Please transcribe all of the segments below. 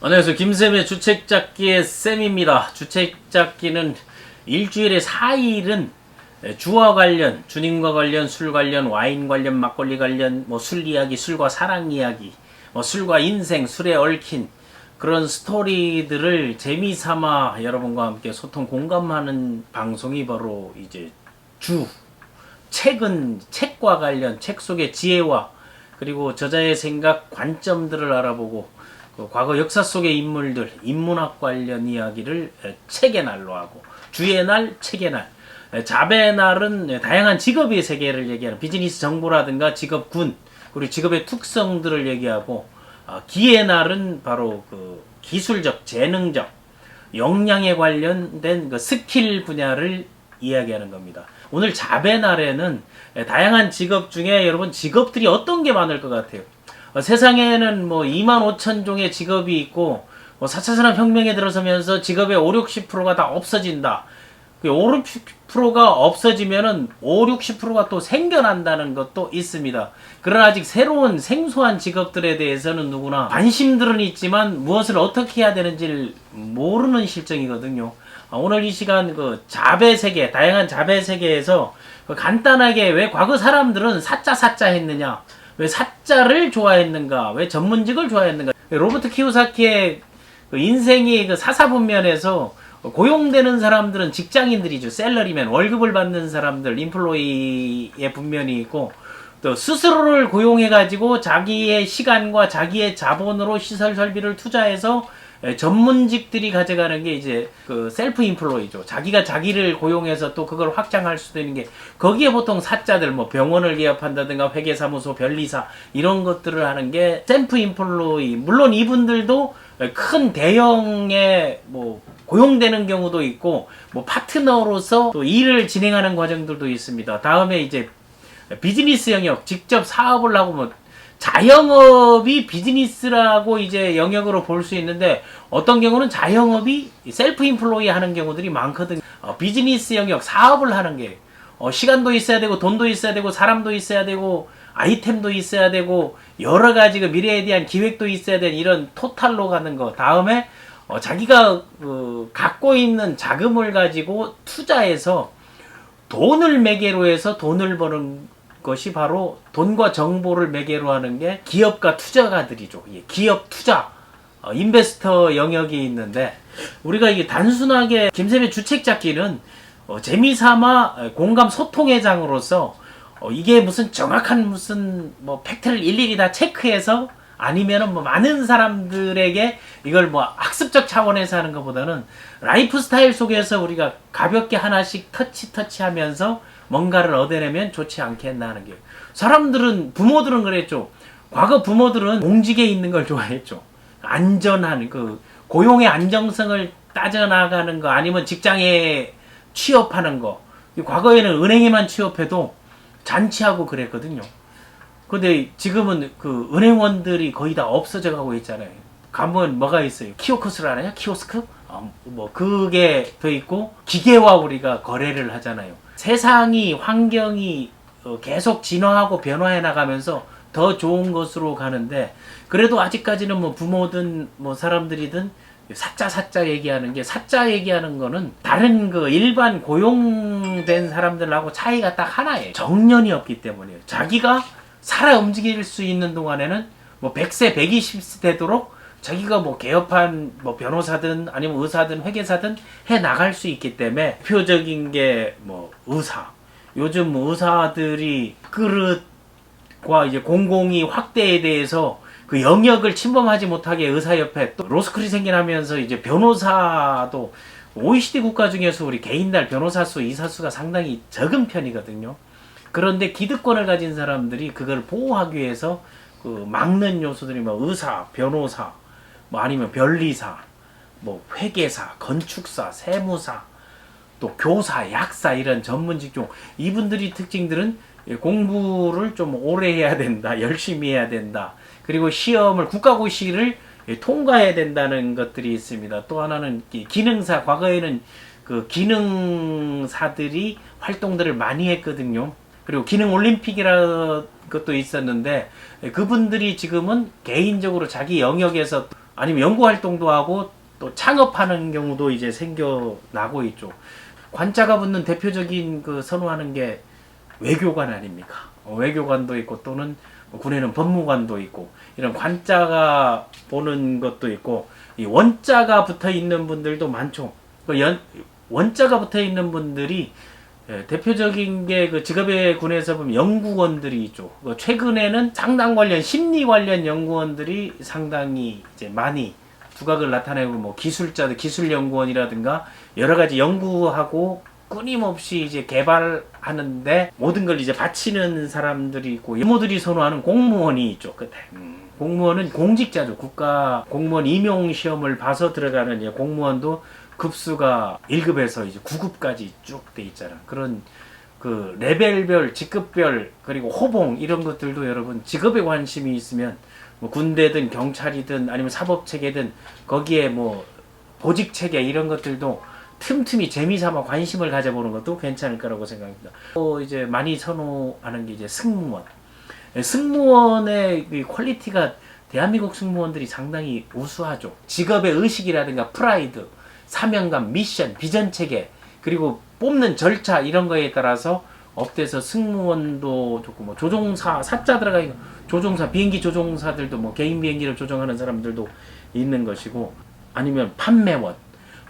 안녕하세요. 김쌤의 주책잡기의 쌤입니다. 주책잡기는 일주일에 4일은 주와 관련, 주님과 관련, 술 관련, 와인 관련, 막걸리 관련, 술 이야기, 술과 사랑 이야기, 술과 인생, 술에 얽힌 그런 스토리들을 재미삼아 여러분과 함께 소통 공감하는 방송이 바로 이제 책은 책과 관련, 책 속의 지혜와 그리고 저자의 생각, 관점들을 알아보고 과거 역사 속의 인물들, 인문학 관련 이야기를 책의 날로 하고, 주의 날, 책의 날, 잡의 날은 다양한 직업의 세계를 얘기하는 비즈니스 정보라든가 직업군, 그리고 직업의 특성들을 얘기하고, 기의 날은 바로 그 기술적, 재능적, 역량에 관련된 그 스킬 분야를 이야기하는 겁니다. 오늘 잡의 날에는 다양한 직업 중에 여러분 직업들이 어떤 게 많을 것 같아요? 세상에는 2만 5천 종의 직업이 있고 4차 산업혁명에 들어서면서 직업의 5, 60%가 다 없어진다. 5, 60%가 없어지면은 5, 60%가 또 생겨난다는 것도 있습니다. 그러나 아직 새로운 생소한 직업들에 대해서는 누구나 관심들은 있지만 무엇을 어떻게 해야 되는지를 모르는 실정이거든요. 오늘 이 시간 그 잡의 세계, 다양한 잡의 세계에서 간단하게 왜 과거 사람들은 사자 했느냐, 왜 사자를 좋아했는가, 왜 전문직을 좋아했는가. 로버트 키요사키의 그 인생이 그 사사분면에서 고용되는 사람들은 직장인들이죠. 셀러리맨, 월급을 받는 사람들, 인플로이의 분면이 있고, 또 스스로를 고용해가지고 자기의 시간과 자기의 자본으로 시설 설비를 투자해서 전문직들이 가져가는 게 이제 그 셀프 인플로이죠. 자기가 자기를 고용해서 또 그걸 확장할 수도 있는 게, 거기에 보통 사자들, 병원을 개업한다든가 회계사무소, 변리사 이런 것들을 하는 게 셀프 인플로이. 물론 이분들도 큰 대형의 고용되는 경우도 있고 파트너로서 또 일을 진행하는 과정들도 있습니다. 다음에 이제 비즈니스 영역, 직접 사업을 하고 자영업이 비즈니스라고 이제 영역으로 볼 수 있는데, 어떤 경우는 자영업이 셀프 인플로이 하는 경우들이 많거든요. 비즈니스 영역, 사업을 하는 게 시간도 있어야 되고 돈도 있어야 되고 사람도 있어야 되고 아이템도 있어야 되고 여러 가지 그 미래에 대한 기획도 있어야 되는 이런 토탈로 가는 거. 다음에 자기가 갖고 있는 자금을 가지고 투자해서 돈을 매개로 해서 돈을 버는 것이 바로 돈과 정보를 매개로 하는 게 기업가 투자가들이죠. 기업 투자, 인베스터 영역이 있는데, 우리가 이게 단순하게 김쌤의 주책잡기는 재미삼아 공감 소통의 장으로서 이게 무슨 정확한 무슨 팩트를 일일이 다 체크해서 아니면은 많은 사람들에게 이걸 학습적 차원에서 하는 것보다는 라이프 스타일 속에서 우리가 가볍게 하나씩 터치하면서 뭔가를 얻어내면 좋지 않겠나 하는 게, 사람들은, 부모들은 그랬죠. 과거 부모들은 공직에 있는 걸 좋아했죠. 안전한 고용의 안정성을 따져나가는 거, 아니면 직장에 취업하는 거. 과거에는 은행에만 취업해도 잔치하고 그랬거든요. 근데 지금은 그 은행원들이 거의 다 없어져 가고 있잖아요. 가면 뭐가 있어요? 키오스크를 알아요? 키오스크? 그게 더 있고, 기계와 우리가 거래를 하잖아요. 세상이, 환경이 계속 진화하고 변화해 나가면서 더 좋은 것으로 가는데, 그래도 아직까지는 부모든 사람들이든 사자 얘기하는 게, 사자 얘기하는 거는 다른 일반 고용된 사람들하고 차이가 딱 하나예요. 정년이 없기 때문이에요. 자기가 살아 움직일 수 있는 동안에는 100세, 120세 되도록 자기가 개업한 변호사든 아니면 의사든 회계사든 해 나갈 수 있기 때문에, 대표적인 게 의사. 요즘 의사들이 그릇과 이제 공공이 확대에 대해서 그 영역을 침범하지 못하게 의사협회, 또 로스쿨이 생겨나면서 이제 변호사도 OECD 국가 중에서 우리 개인당 변호사 수, 이사 수가 상당히 적은 편이거든요. 그런데 기득권을 가진 사람들이 그걸 보호하기 위해서 막는 요소들이 의사, 변호사, 아니면 변리사, 회계사, 건축사, 세무사, 또 교사, 약사, 이런 전문 직종. 이분들이 특징들은 공부를 좀 오래 해야 된다, 열심히 해야 된다, 그리고 시험을, 국가고시를 통과해야 된다는 것들이 있습니다. 또 하나는 기능사. 과거에는 그 기능사들이 활동들을 많이 했거든요. 그리고 기능 올림픽이라는 것도 있었는데, 그분들이 지금은 개인적으로 자기 영역에서 아니면 연구 활동도 하고 또 창업하는 경우도 이제 생겨나고 있죠. 관자가 붙는 대표적인 그 선호하는 게 외교관 아닙니까? 외교관도 있고 또는 군에는 법무관도 있고 이런 관자가 보는 것도 있고 이 원자가 붙어 있는 분들도 많죠. 원자가 붙어 있는 분들이 대표적인 게 그 직업의 군에서 보면 연구원들이 있죠. 최근에는 상당 관련 심리 관련 연구원들이 상당히 이제 많이 두각을 나타내고 뭐 기술자들 기술 연구원이라든가 여러 가지 연구하고 끊임없이 이제 개발하는데 모든 걸 이제 바치는 사람들이 있고 이모들이 선호하는 공무원이 있죠. 끝에 공무원은 공직자죠. 국가 공무원 임용 시험을 봐서 들어가는 공무원도 급수가 1급에서 이제 9급까지 쭉 돼 있잖아. 그런 그 레벨별, 직급별 그리고 호봉 이런 것들도 여러분 직업에 관심이 있으면 뭐 군대든 경찰이든 아니면 사법체계든 거기에 뭐 보직체계 이런 것들도 틈틈이 재미삼아 관심을 가져보는 것도 괜찮을 거라고 생각합니다. 또 이제 많이 선호하는 게 이제 승무원. 승무원의 퀄리티가 대한민국 승무원들이 상당히 우수하죠. 직업의 의식이라든가 프라이드, 사명감, 미션, 비전 체계 그리고 뽑는 절차 이런 거에 따라서 업돼서 승무원도 좋고 뭐 조종사 사자 들어가 있는 조종사 비행기 조종사들도 뭐 개인 비행기를 조종하는 사람들도 있는 것이고 아니면 판매원,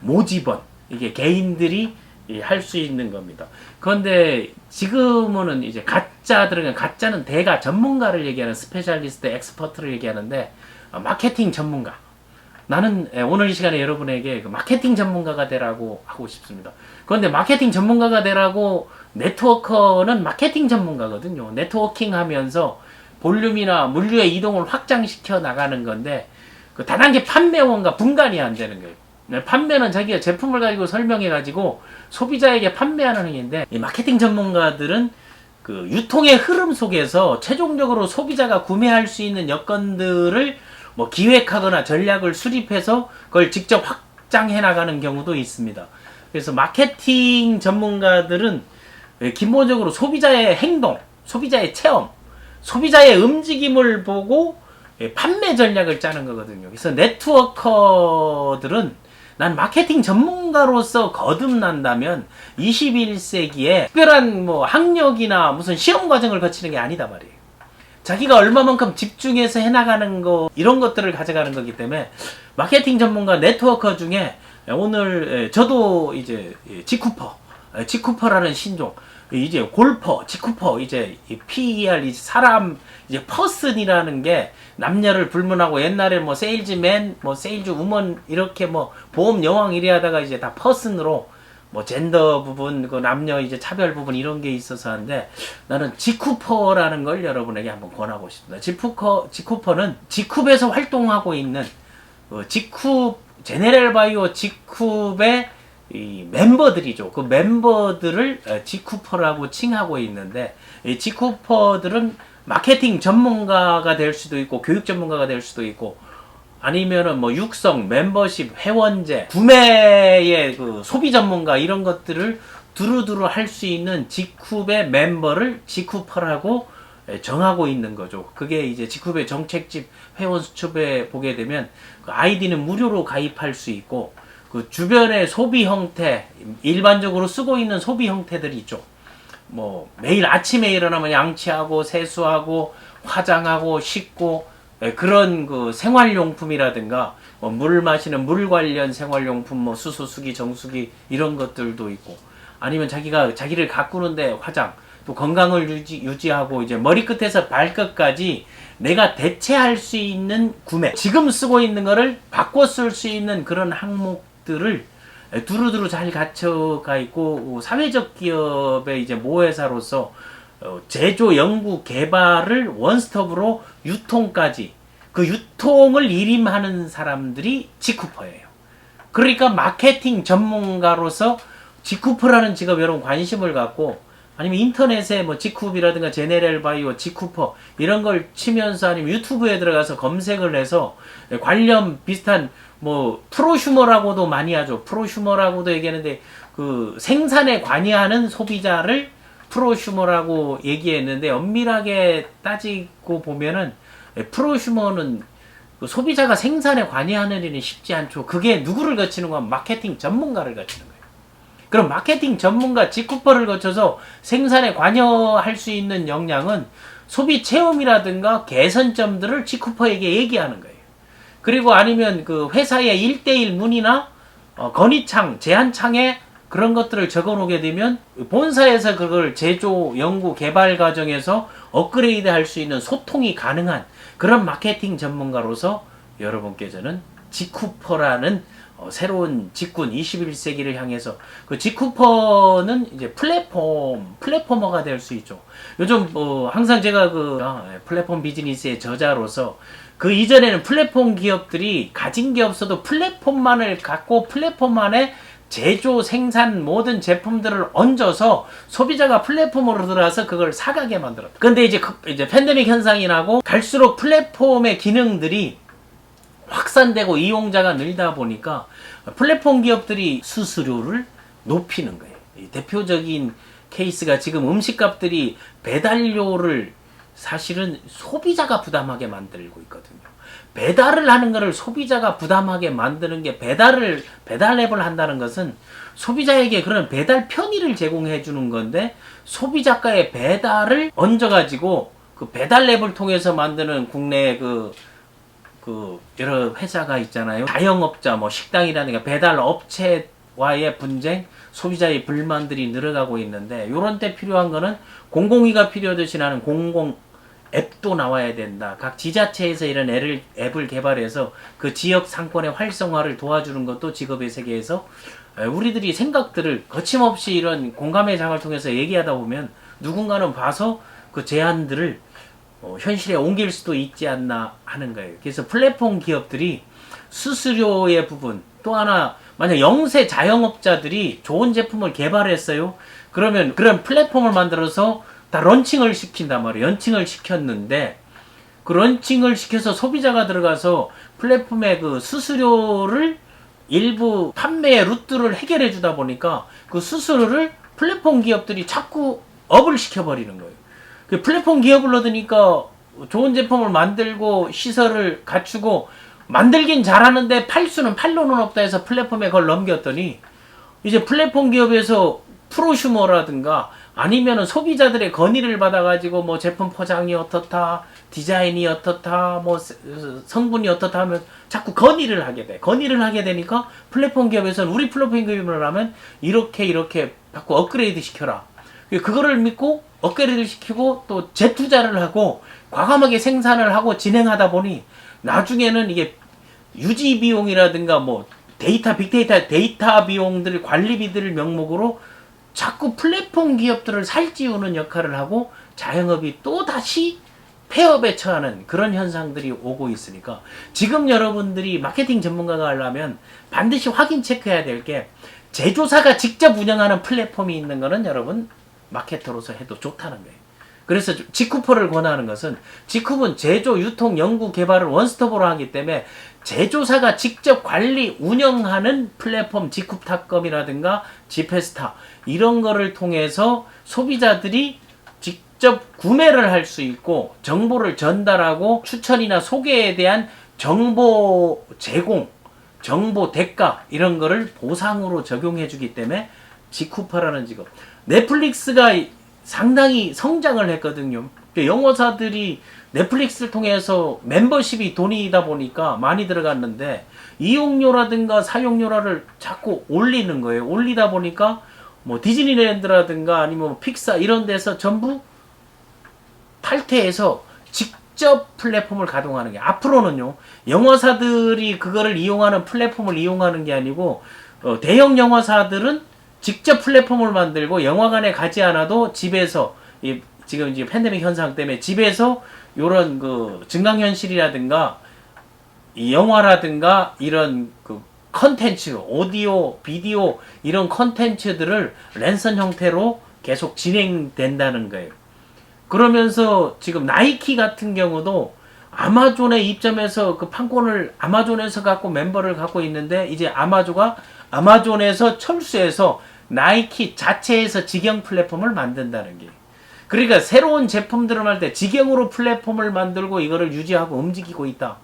모집원 이게 개인들이 할 수 있는 겁니다. 그런데 지금은 이제 가짜 들어간 가짜는 대가 전문가를 얘기하는 스페셜리스트, 엑스퍼트를 얘기하는데 마케팅 전문가. 나는 오늘 이 시간에 여러분에게 그 마케팅 전문가가 되라고 하고 싶습니다. 그런데 마케팅 전문가가 되라고 네트워커는 마케팅 전문가거든요. 네트워킹 하면서 볼륨이나 물류의 이동을 확장시켜 나가는 건데 그 다단계 판매원과 분간이 안 되는 거예요. 판매는 자기가 제품을 가지고 설명해 가지고 소비자에게 판매하는 행위인데 이 마케팅 전문가들은 그 유통의 흐름 속에서 최종적으로 소비자가 구매할 수 있는 여건들을 뭐 기획하거나 전략을 수립해서 그걸 직접 확장해 나가는 경우도 있습니다. 그래서 마케팅 전문가들은 기본적으로 소비자의 행동, 소비자의 체험, 소비자의 움직임을 보고 판매 전략을 짜는 거거든요. 그래서 네트워커들은 난 마케팅 전문가로서 거듭난다면 21세기에 특별한 뭐 학력이나 무슨 시험 과정을 거치는 게 아니다 말이에요. 자기가 얼마만큼 집중해서 해나가는 거 이런 것들을 가져가는 거기 때문에 마케팅 전문가 네트워커 중에 오늘 저도 이제 지쿠퍼라는 신종 이제 골퍼 지쿠퍼 이제 PER 이제 사람 이제 퍼슨이라는 게 남녀를 불문하고 옛날에 뭐 세일즈맨 뭐 세일즈 우먼 이렇게 뭐 보험 여왕 이래 하다가 이제 다 퍼슨으로 뭐 젠더 부분 그 남녀 이제 차별 부분 이런 게 있어서 하는데 나는 지쿠퍼라는 걸 여러분에게 한번 권하고 싶습니다. 지쿠퍼는 지쿱에서 활동하고 있는 지쿱 제네럴 바이오 지쿱의 이 멤버들이죠. 그 멤버들을 지쿠퍼라고 칭하고 있는데 이 지쿠퍼들은 마케팅 전문가가 될 수도 있고 교육 전문가가 될 수도 있고 아니면은 뭐 육성, 멤버십, 회원제, 구매의 그 소비 전문가 이런 것들을 두루두루 할 수 있는 지쿱의 멤버를 지쿠퍼라고 정하고 있는 거죠. 그게 이제 지쿱의 정책집 회원 수첩에 보게 되면 그 아이디는 무료로 가입할 수 있고 그 주변의 소비 형태, 일반적으로 쓰고 있는 소비 형태들이 있죠. 뭐 매일 아침에 일어나면 양치하고 세수하고 화장하고 씻고 그런 그 생활용품이라든가 뭐 물 마시는 물 관련 생활용품 뭐 수소수기 정수기 이런 것들도 있고 아니면 자기를 가꾸는데 화장 또 건강을 유지하고 이제 머리끝에서 발끝까지 내가 대체할 수 있는 구매 지금 쓰고 있는 거를 바꿔 쓸 수 있는 그런 항목들을 두루두루 잘 갖춰가 있고 사회적 기업의 이제 모회사로서 제조, 연구, 개발을 원스톱으로 유통까지 그 유통을 일임하는 사람들이 지쿠퍼예요. 그러니까 마케팅 전문가로서 지쿠퍼라는 직업 여러분 관심을 갖고 아니면 인터넷에 뭐 지쿱이라든가 제네럴 바이오, 지쿠퍼 이런 걸 치면서 아니면 유튜브에 들어가서 검색을 해서 관련 비슷한 뭐 프로슈머라고도 많이 하죠. 프로슈머라고도 얘기하는데 그 생산에 관여하는 소비자를 프로슈머라고 얘기했는데 엄밀하게 따지고 보면은 프로슈머는 그 소비자가 생산에 관여하는 일은 쉽지 않죠. 그게 누구를 거치는 건 마케팅 전문가를 거치는 거예요. 그럼 마케팅 전문가 직쿠퍼를 거쳐서 생산에 관여할 수 있는 역량은 소비 체험이라든가 개선점들을 직쿠퍼에게 얘기하는 거예요. 그리고 아니면 그 회사의 1대1 문의나 건의창, 제안창에 그런 것들을 적어 놓게 되면 본사에서 그걸 제조, 연구, 개발 과정에서 업그레이드 할 수 있는 소통이 가능한 그런 마케팅 전문가로서 여러분께 저는 직쿠퍼라는 새로운 직군 21세기를 향해서 그 직쿠퍼는 이제 플랫포머가 될 수 있죠. 요즘 항상 제가 플랫폼 비즈니스의 저자로서 그 이전에는 플랫폼 기업들이 가진 게 없어도 플랫폼만을 갖고 플랫폼만에 제조, 생산 모든 제품들을 얹어서 소비자가 플랫폼으로 들어와서 그걸 사가게 만들었다. 근데 이제 팬데믹 현상이 나고 갈수록 플랫폼의 기능들이 확산되고 이용자가 늘다 보니까 플랫폼 기업들이 수수료를 높이는 거예요. 대표적인 케이스가 지금 음식값들이 배달료를 사실은 소비자가 부담하게 만들고 있거든요. 배달을 하는 것을 소비자가 부담하게 만드는 게 배달 앱을 한다는 것은 소비자에게 그런 배달 편의를 제공해 주는 건데 소비자가의 배달을 얹어가지고 그 배달 앱을 통해서 만드는 국내 여러 회사가 있잖아요. 자영업자, 뭐 식당이라든가 배달 업체와의 분쟁, 소비자의 불만들이 늘어가고 있는데 이런 때 필요한 거는 공공위가 필요하듯이 나는 공공 앱도 나와야 된다. 각 지자체에서 이런 앱을 개발해서 그 지역 상권의 활성화를 도와주는 것도 직업의 세계에서 우리들이 생각들을 거침없이 이런 공감의 장을 통해서 얘기하다 보면 누군가는 봐서 그 제안들을 현실에 옮길 수도 있지 않나 하는 거예요. 그래서 플랫폼 기업들이 수수료의 부분, 또 하나 만약 영세 자영업자들이 좋은 제품을 개발했어요. 그러면 그런 플랫폼을 만들어서 다 런칭을 시킨단 말이에요. 런칭을 시켰는데 그 런칭을 시켜서 소비자가 들어가서 플랫폼의 그 수수료를 일부 판매의 루트를 해결해 주다 보니까 그 수수료를 플랫폼 기업들이 자꾸 업을 시켜버리는 거예요. 그 플랫폼 기업을 얻으니까 좋은 제품을 만들고 시설을 갖추고 만들긴 잘하는데 팔로는 없다 해서 플랫폼에 그걸 넘겼더니 이제 플랫폼 기업에서 프로슈머라든가 아니면은 소비자들의 건의를 받아가지고 뭐 제품 포장이 어떻다, 디자인이 어떻다, 뭐 성분이 어떻다 하면 자꾸 건의를 하게 돼. 건의를 하게 되니까 플랫폼 기업에서는 우리 플랫폼 기업을 하면 이렇게 자꾸 업그레이드 시켜라. 그거를 믿고 업그레이드 시키고 또 재투자를 하고 과감하게 생산을 하고 진행하다 보니 나중에는 이게 유지 비용이라든가 뭐 빅데이터 비용들, 관리비들 명목으로 자꾸 플랫폼 기업들을 살찌우는 역할을 하고 자영업이 또 다시 폐업에 처하는 그런 현상들이 오고 있으니까 지금 여러분들이 마케팅 전문가가 하려면 반드시 확인 체크해야 될 게 제조사가 직접 운영하는 플랫폼이 있는 거는 여러분 마케터로서 해도 좋다는 거예요. 그래서 직쿠퍼를 권하는 것은 직쿠는 제조, 유통, 연구, 개발을 원스톱으로 하기 때문에 제조사가 직접 관리, 운영하는 플랫폼 직쿠닷컴이라든가 지페스타 이런 거를 통해서 소비자들이 직접 구매를 할 수 있고 정보를 전달하고 추천이나 소개에 대한 정보 제공, 정보 대가 이런 거를 보상으로 적용해 주기 때문에 직쿠퍼라는 직업. 넷플릭스가 상당히 성장을 했거든요. 영어사들이 넷플릭스를 통해서 멤버십이 돈이다 보니까 많이 들어갔는데 이용료라든가 사용료를 자꾸 올리는 거예요. 올리다 보니까 뭐 디즈니랜드라든가 아니면 픽사 이런 데서 전부 탈퇴해서 직접 플랫폼을 가동하는 게 앞으로는요. 영어사들이 그거를 이용하는 플랫폼을 이용하는 게 아니고 대형 영어사들은 직접 플랫폼을 만들고 영화관에 가지 않아도 집에서 지금 이제 팬데믹 현상 때문에 집에서 요런 그 증강현실이라든가 이 영화라든가 이런 그 컨텐츠, 오디오, 비디오 이런 컨텐츠들을 랜선 형태로 계속 진행된다는 거예요. 그러면서 지금 나이키 같은 경우도 아마존에 입점해서 그 판권을 아마존에서 갖고 멤버를 갖고 있는데 이제 아마존에서 철수해서 나이키 자체에서 직영 플랫폼을 만든다는 게. 그러니까 새로운 제품들을 할 때 직영으로 플랫폼을 만들고 이거를 유지하고 움직이고 있다.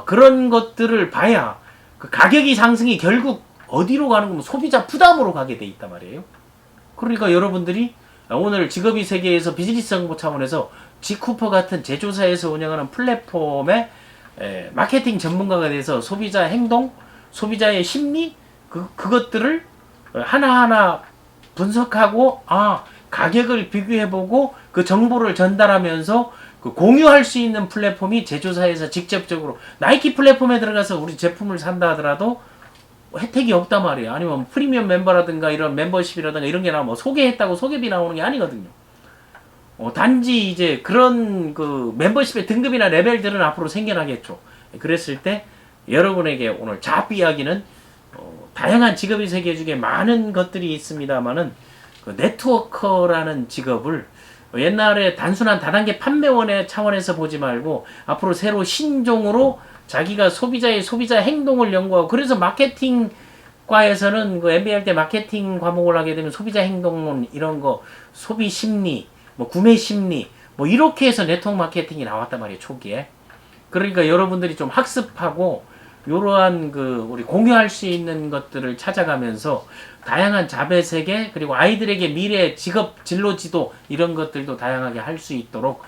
그런 것들을 봐야 그 가격이 상승이 결국 어디로 가는 거면 소비자 부담으로 가게 돼 있단 말이에요. 그러니까 여러분들이 오늘 직업의 세계에서 비즈니스 정보 차원에서 지쿠퍼 같은 제조사에서 운영하는 플랫폼의 마케팅 전문가가 돼서 소비자 행동, 소비자의 심리 그것들을 하나하나 분석하고 가격을 비교해보고 그 정보를 전달하면서 그 공유할 수 있는 플랫폼이 제조사에서 직접적으로 나이키 플랫폼에 들어가서 우리 제품을 산다 하더라도 혜택이 없단 말이에요. 아니면 프리미엄 멤버라든가 이런 멤버십이라든가 이런 게 나오면 소개했다고 소개비 나오는 게 아니거든요. 단지 이제 그런 그 멤버십의 등급이나 레벨들은 앞으로 생겨나겠죠. 그랬을 때 여러분에게 오늘 잡 이야기는 다양한 직업의 세계 중에 많은 것들이 있습니다만은 그 네트워커라는 직업을 옛날에 단순한 다단계 판매원의 차원에서 보지 말고 앞으로 새로 신종으로 자기가 소비자의 소비자 행동을 연구하고 그래서 마케팅과에서는 그 MBA 할 때 마케팅 과목을 하게 되면 소비자 행동론 이런 거 소비 심리 뭐 구매 심리 뭐 이렇게 해서 네트워크 마케팅이 나왔단 말이에요 초기에. 그러니까 여러분들이 좀 학습하고 이러한 그 우리 공유할 수 있는 것들을 찾아가면서 다양한 잡의 세계 그리고 아이들에게 미래 직업 진로 지도 이런 것들도 다양하게 할 수 있도록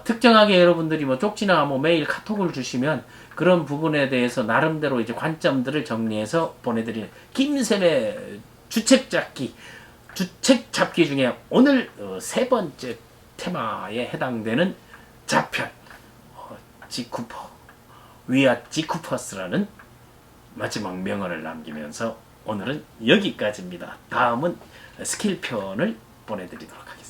특정하게 여러분들이 뭐 쪽지나 뭐 메일 카톡을 주시면 그런 부분에 대해서 나름대로 이제 관점들을 정리해서 보내드리는 김쌤의 주책 잡기 중에 오늘 세 번째 테마에 해당되는 잡편 지쿠퍼 위아 지쿠퍼스라는 마지막 명언을 남기면서 오늘은 여기까지입니다. 다음은 스킬편을 보내드리도록 하겠습니다.